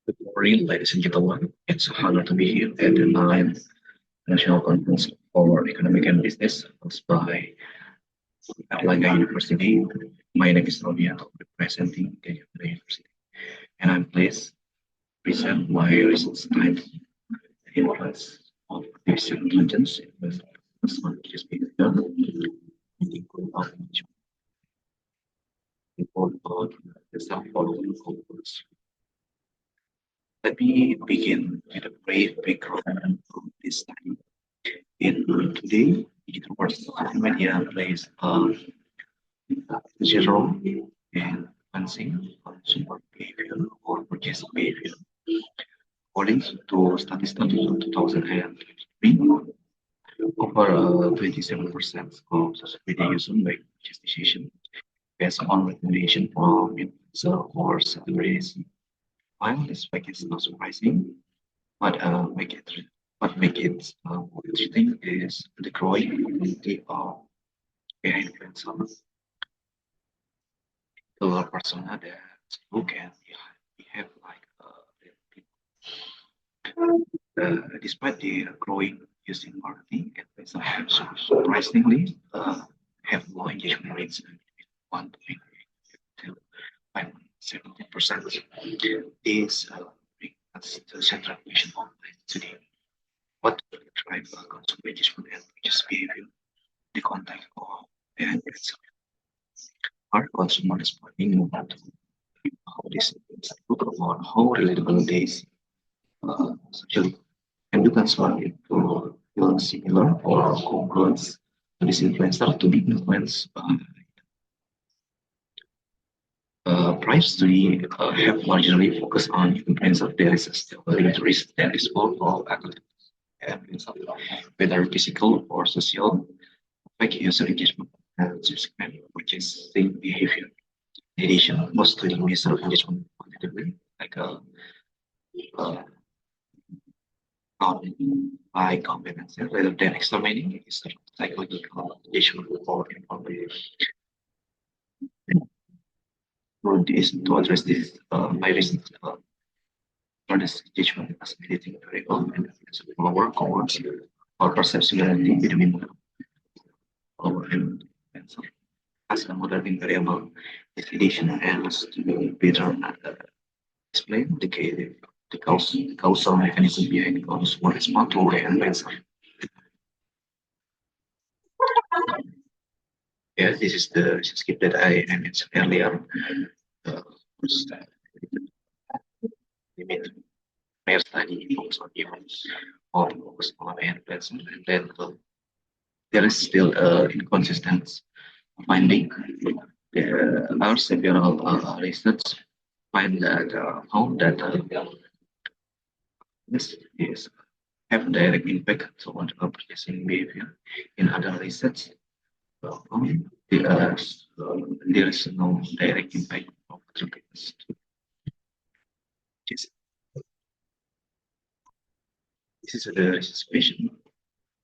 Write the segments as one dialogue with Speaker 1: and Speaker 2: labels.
Speaker 1: Good morning, ladies and gentlemen. It's an honor to be here at the 9th National Conference for Economic and Business, hosted by Airlangga University. My name is Robiyanto, representing Gadjah University, and I'm pleased to present my recent study influence of artificial intelligence in business on just behavior, of people about the self-following goals. Let me begin with a brief background of this study. In today, digital media plays a major role in influencing consumer behavior or purchasing behavior. According to statistics of 2023, over 27% of social media users make purchase decisions based on recommendation from influencers or celebrities. While this fact is not surprising, but make it more interesting is the growing community of AI influencers, the persona that look and behave like despite the growing using marketing, influencers have surprisingly have low engagement rates, 1.8 to 5.17%. Is that's the central question of today. What drive consumer engagement and purchase behavior? The context of AI influencers. Are consumer responding to how this look about how relatable they see socially, and you can swap it to feel similar or congruence to this influencer to be influenced by price study have largely focused on influencer. There is still a limited risk that is full of influencer, whether physical or social, like user engagement and subsequent purchasing behavior. In addition, most study measure engagement quantitatively, like uh, by competence rather than extra meaning is psychological engagement or informative. To address this, my recent this engagement as mediating variable and our cohorts or perceptuality between our and answer. As a modeling variable, this addition aims to be better explain the causal mechanism behind consumer response to and answer. Yeah, this is the skip that I mentioned earlier. First, limit prior study focus on humans or focus on and then there is still inconsistent finding. There are several research find that found that this is have direct impact on purchasing behavior. In other research, there, there is no direct impact of attractiveness. This is the research question.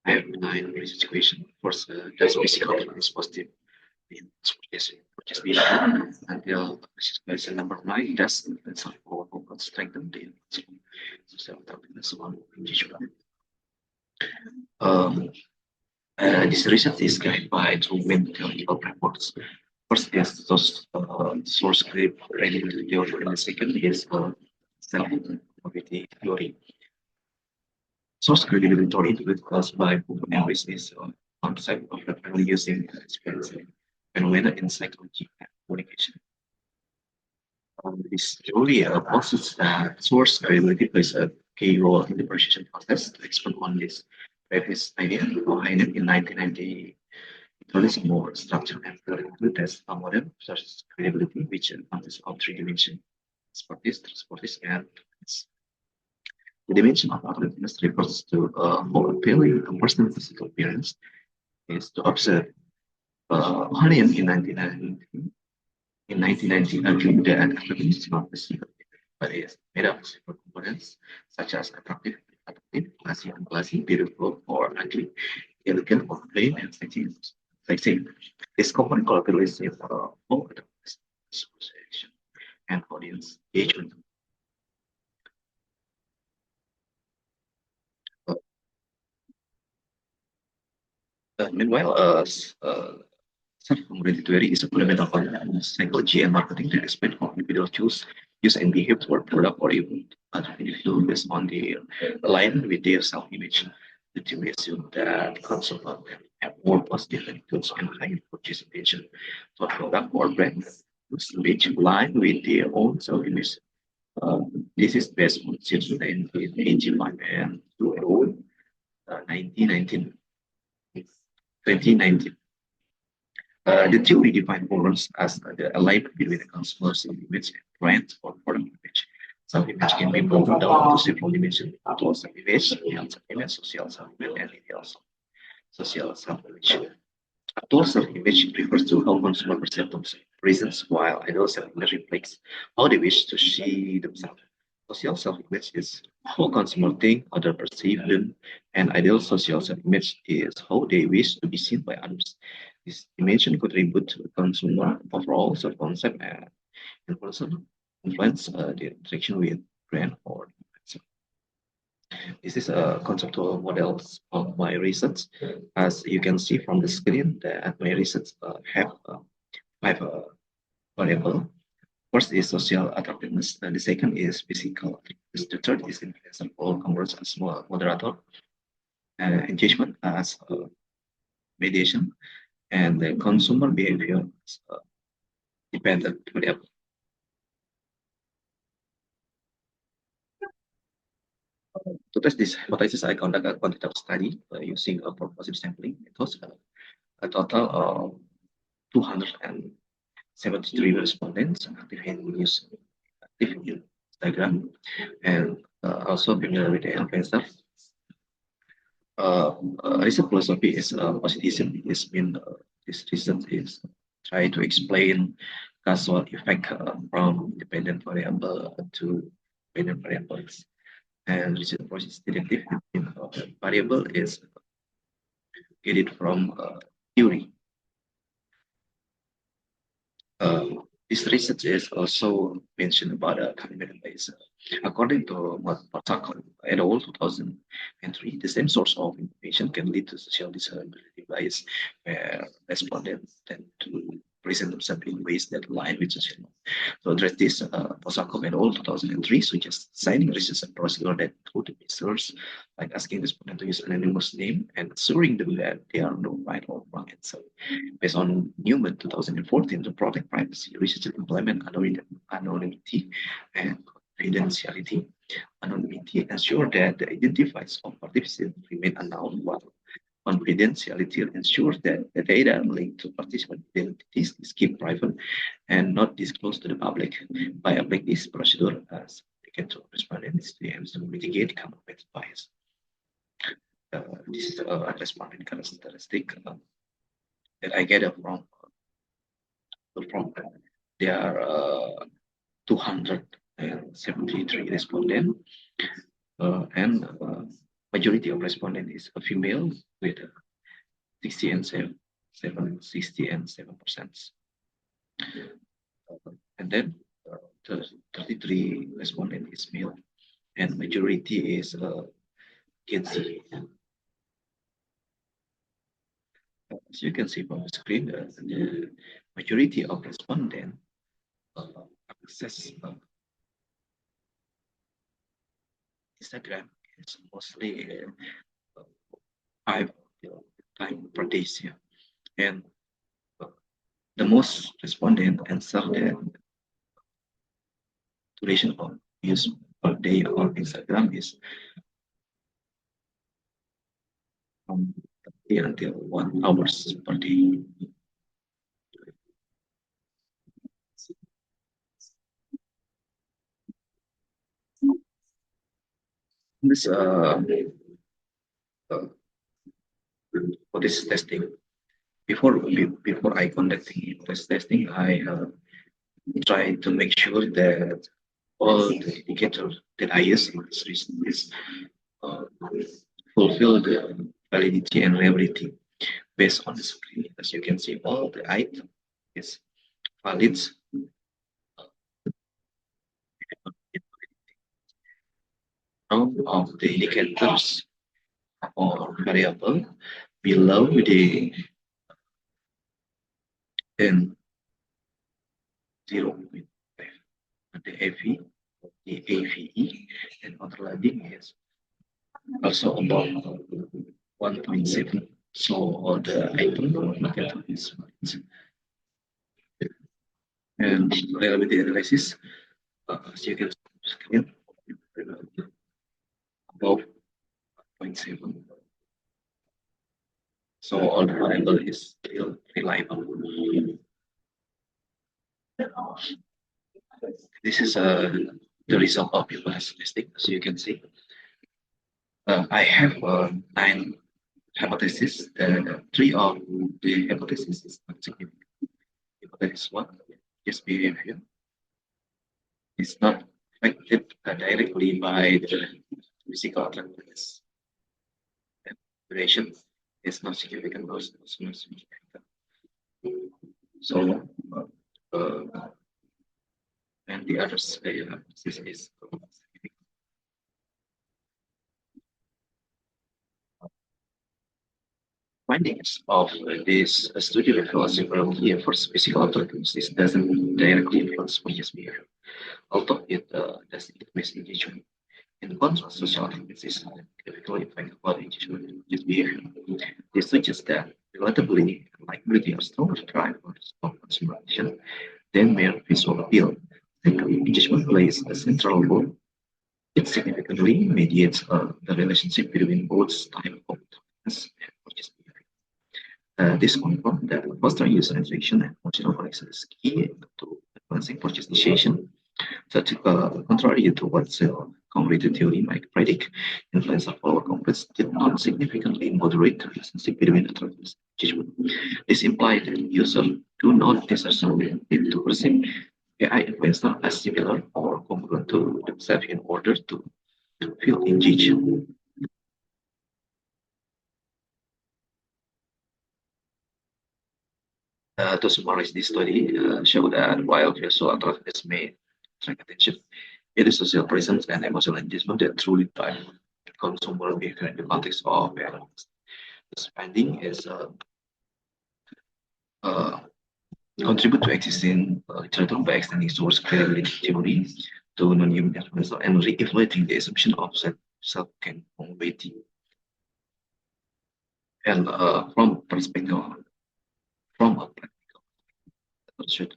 Speaker 1: I have 9 research question. First, does physical is positive in purchase behavior until research question number 9. Does influence or strengthen the social attractiveness on engagement? This research is guided by two main theoretical frameworks. First is source credibility theory, and the second is self-congruity theory. Source credibility theory discussed by book and business concept of rapidly using experience phenomena in psychology and communication. This theory posits that source credibility plays a key role in the persuasion process. To expand on this previous idea, behind it in 1990, introduced more structure and theoretical test a model such as credibility, which consists of 3 dimensions: transportis, and the dimension of attractiveness refers to how appealing a person's physical appearance is to observe. Harian in 1990 argued that attractiveness is not physical, but is made up of several components such as attractive, classy, unclassy, beautiful, or ugly, elegant, or plain, and sexy. This common collaboration for all association and audience engagement. Meanwhile, self-congruity theory is a fundamental concept in psychology and marketing that explains how individuals choose, use, and behave toward product or even other individuals based on their alignment with their self-image. The theory assumes that consumers have more positive attitudes and higher purchase intention for product or brand, which align with their own self-image. This is based on since 1985 and 1919, 2019. The theory defines congruence as the alignment between the consumer's image and brand or product image. Self-image can be broken down into several dimensions: total self-image, real self-image, social self-image, and ideal social self-image. Total self-image refers to how consumers perceive themselves, reasons, while ideal self-image reflects how they wish to see themselves. Social self-image is how consumers think others perceive them, and ideal social self-image is how they wish to be seen by others. This dimension contribute to the consumer overall self-concept and influence the interaction with brand or influencer. This is a conceptual models of my research. As you can see from the screen, that my research have five variable. First is social attractiveness, and the second is physical attractiveness. The third is influencer or congruence as moderator, engagement as mediation, and the consumer behavior as dependent variable. To test this hypothesis, I conduct a quantitative study using a purposive sampling method. A total of 273 respondents active in Instagram, and also familiar with the influencer. Research philosophy is positivism. This research is try to explain causal effect from dependent variable to dependent variables, and research process detective variable is get it from theory. This research is also mentioned about a cognitive bias. According to Matsakon et al. 2003, the same source of information can lead to social disability bias, where respondents tend to present themselves in ways that align with social norms. To address this, Matsakon et al. 2003 suggests designing research procedure that include research like asking respondents to use an anonymous name and assuring them that they are no right or wrong answer. Based on Newman 2014 to protect privacy, researchers implement anonymity and confidentiality. Anonymity ensures that the identifiers of participants remain unknown, while confidentiality ensures that the data linked to participant identities is kept private and not disclosed to the public. By applying this procedure as to respondents, they aim to mitigate counterfeit bias. This is a respondent characteristic that I get from there are 273 respondents, and majority of respondents is a female with 60 and 7%. And then 33 respondents is male, and majority is Gen Z. As you can see from the screen, the majority of respondents access Instagram is mostly 5 times per day. And the most respondent answer the duration of use per day on Instagram is from 30 until 1 hours per day. This for this testing, before I conducting this testing, I try to make sure that all the indicators that I use in this reason is fulfill the validity and reliability based on the screen. As you can see, all the item is valid. None of the indicators or variable below the and 0.5. The AV, the AVE, and underlying is also about 1.7. So all the item market is and reliability analysis, as you can screen, about 0.7. So all the variable is still reliable. This is the result of people testing, as you can see. I have 9 hypotheses. 3 of the hypotheses is not significant. Hypothesis 1, just behavior, is not affected directly by the physical attractiveness. Duration is not significant. So, and the other hypothesis is findings of this study reveal several key efforts physical attractiveness doesn't directly influence purchase behavior, although it does increase engagement. In contrast, social attractiveness is significantly affected by engagement and purchase behavior. This suggests that relatively likability are stronger drivers of consumer action than mere visual appeal. Second, engagement plays a central role. It significantly mediates the relationship between both type of attractiveness and purchase behavior. This confirms that fostering user interaction and emotional connection is key to advancing purchase decision. Such contrary to what Self-Congruity Theory might predict, influence of our complex did not significantly moderate the relationship between attractiveness and engagement. This implies that users do not necessarily need to perceive AI influencer as similar or congruent to themselves in order to feel engaged. To summarize this study, show that while visual attractiveness may attract attention, it is social presence and emotional engagement that truly drive consumer behavior in the context of awareness. This finding is contribute to existing literature by extending source credibility theory to non-human influencer and re-evaluating the assumption of self-congruity. And from a practical pursuit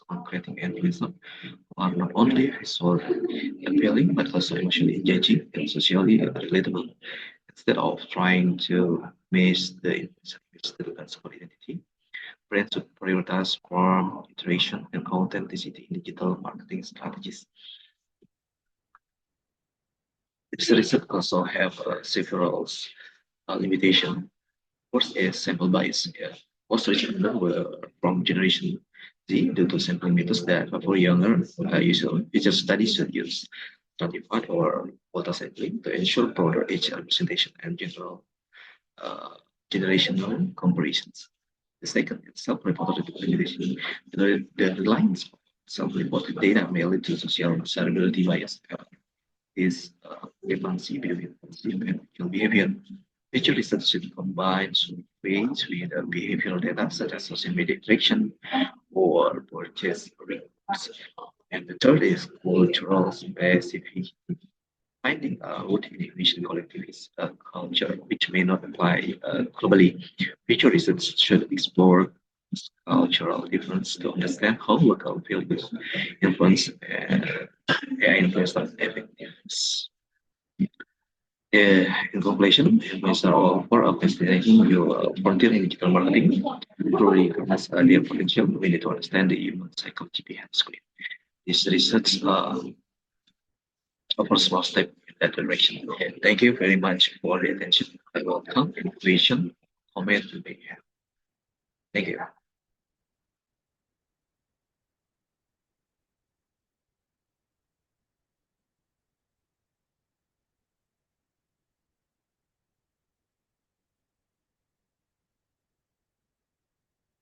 Speaker 1: on creating influencer are not only visually appealing but also emotionally engaging and socially relatable. Instead of trying to match the consumer identity, brands should prioritize warmth, iteration, and authenticity in digital marketing strategies. This research also have several limitations. First is sample bias. Most research were from generation Z due to sampling methods that for younger user studies should use stratified or quota sampling to ensure broader age representation and general generational comparisons. The second is self-reported documentation. The reliance of self-reported data may lead to social desirability bias. Is frequency between consumer and actual behavior. Nature research should combine surveys with behavioral data such as social media interaction or purchase reports. And the third is cultural specificity. Finding out inhibition collective is a culture which may not apply globally. Future research should explore cultural difference to understand how local values influence AI influence effectiveness. In conclusion, influencer for understanding your frontier in digital marketing truly has their potential. We need to understand the human psychology behind screen. This research offers small step in that direction. Thank you very much for the attention. I welcome any question, comment you may have. Thank you.